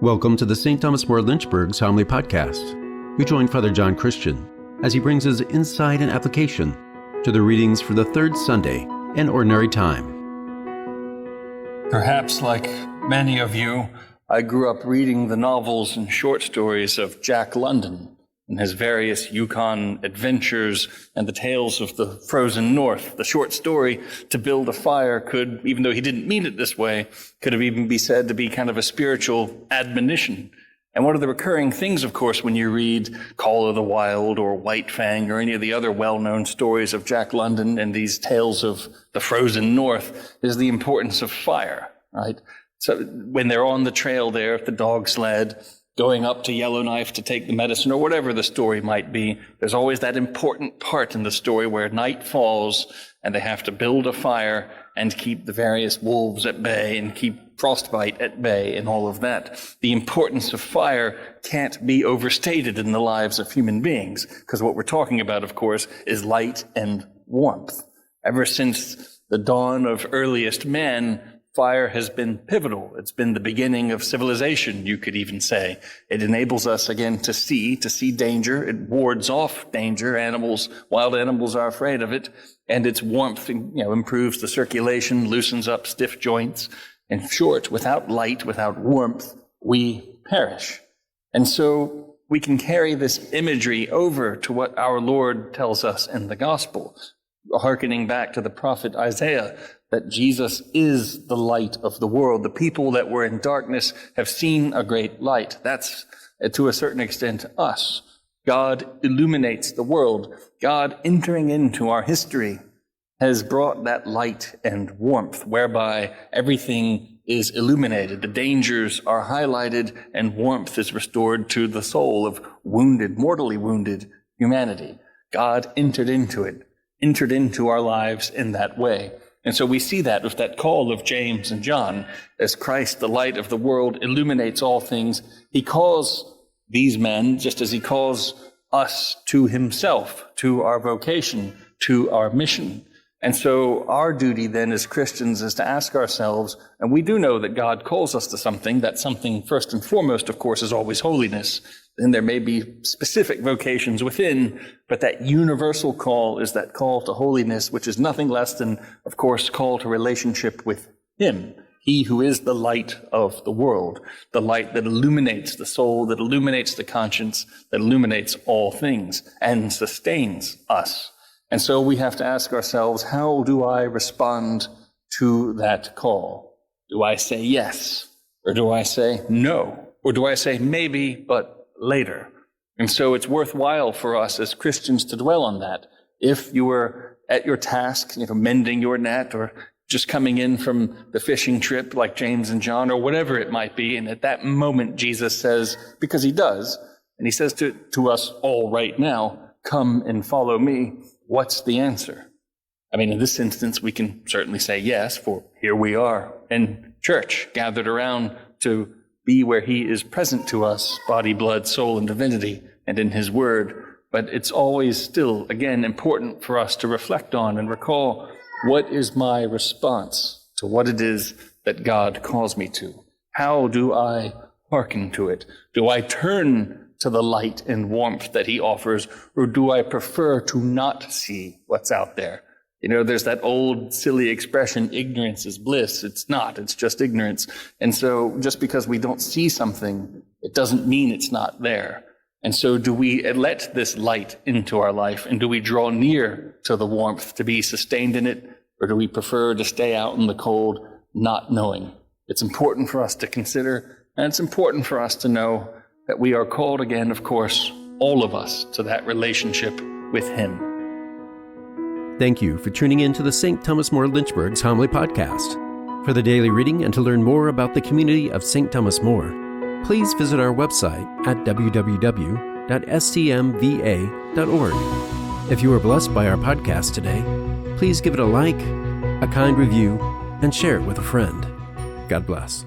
Welcome to the St. Thomas More Lynchburg's Homily Podcast. We join Father John Christian as he brings his insight and application to the readings for the third Sunday in Ordinary Time. Perhaps like many of you, I grew up reading the novels and short stories of Jack London and his various Yukon adventures and the tales of the frozen north. The short story, To Build a Fire, could, even though he didn't mean it this way, could have even be said to be kind of a spiritual admonition. And one of the recurring things, of course, when you read Call of the Wild or White Fang or any of the other well-known stories of Jack London and these tales of the frozen north, is the importance of fire, right? So when they're on the trail there, the dog sled, going up to Yellowknife to take the medicine, or whatever the story might be, there's always that important part in the story where night falls and they have to build a fire and keep the various wolves at bay and keep frostbite at bay and all of that. The importance of fire can't be overstated in the lives of human beings, because what we're talking about, of course, is light and warmth. Ever since the dawn of earliest man, fire has been pivotal. It's been the beginning of civilization, you could even say. It enables us, again, to see danger. It wards off danger. Wild animals are afraid of it. And its warmth, improves the circulation, loosens up stiff joints. In short, without light, without warmth, we perish. And so we can carry this imagery over to what our Lord tells us in the gospel, hearkening back to the prophet Isaiah, that Jesus is the light of the world. The people that were in darkness have seen a great light. That's, to a certain extent, us. God illuminates the world. God entering into our history has brought that light and warmth, whereby everything is illuminated. The dangers are highlighted, and warmth is restored to the soul of mortally wounded humanity. God entered into our lives in that way. And so we see that with that call of James and John. As Christ, the light of the world, illuminates all things, he calls these men, just as he calls us to himself, to our vocation, to our mission. And so our duty then as Christians is to ask ourselves, and we do know that God calls us to something. That something, first and foremost, of course, is always holiness. Then there may be specific vocations within, but that universal call is that call to holiness, which is nothing less than, of course, call to relationship with him. He who is the light of the world, the light that illuminates the soul, that illuminates the conscience, that illuminates all things and sustains us. And so we have to ask ourselves, how do I respond to that call? Do I say yes? Or do I say no? Or do I say maybe, but later? And so it's worthwhile for us as Christians to dwell on that. If you were at your task, mending your net, or just coming in from the fishing trip like James and John, or whatever it might be, and at that moment Jesus says, because he does, and he says to us all right now, come and follow me, what's the answer? In this instance, we can certainly say yes, for here we are in church, gathered around to be where he is present to us, body, blood, soul, and divinity, and in his word. But it's always still, again, important for us to reflect on and recall, what is my response to what it is that God calls me to? How do I hearken to it? Do I turn to the light and warmth that he offers, or do I prefer to not see what's out there? There's that old silly expression, ignorance is bliss. It's not, it's just ignorance. And so just because we don't see something, it doesn't mean it's not there. And so do we let this light into our life, and do we draw near to the warmth to be sustained in it, or do we prefer to stay out in the cold, not knowing? It's important for us to consider, and it's important for us to know that we are called again, of course, all of us, to that relationship with him. Thank you for tuning in to the St. Thomas More Lynchburg's Homily Podcast. For the daily reading and to learn more about the community of St. Thomas More, please visit our website at www.stmva.org. If you were blessed by our podcast today, please give it a like, a kind review, and share it with a friend. God bless.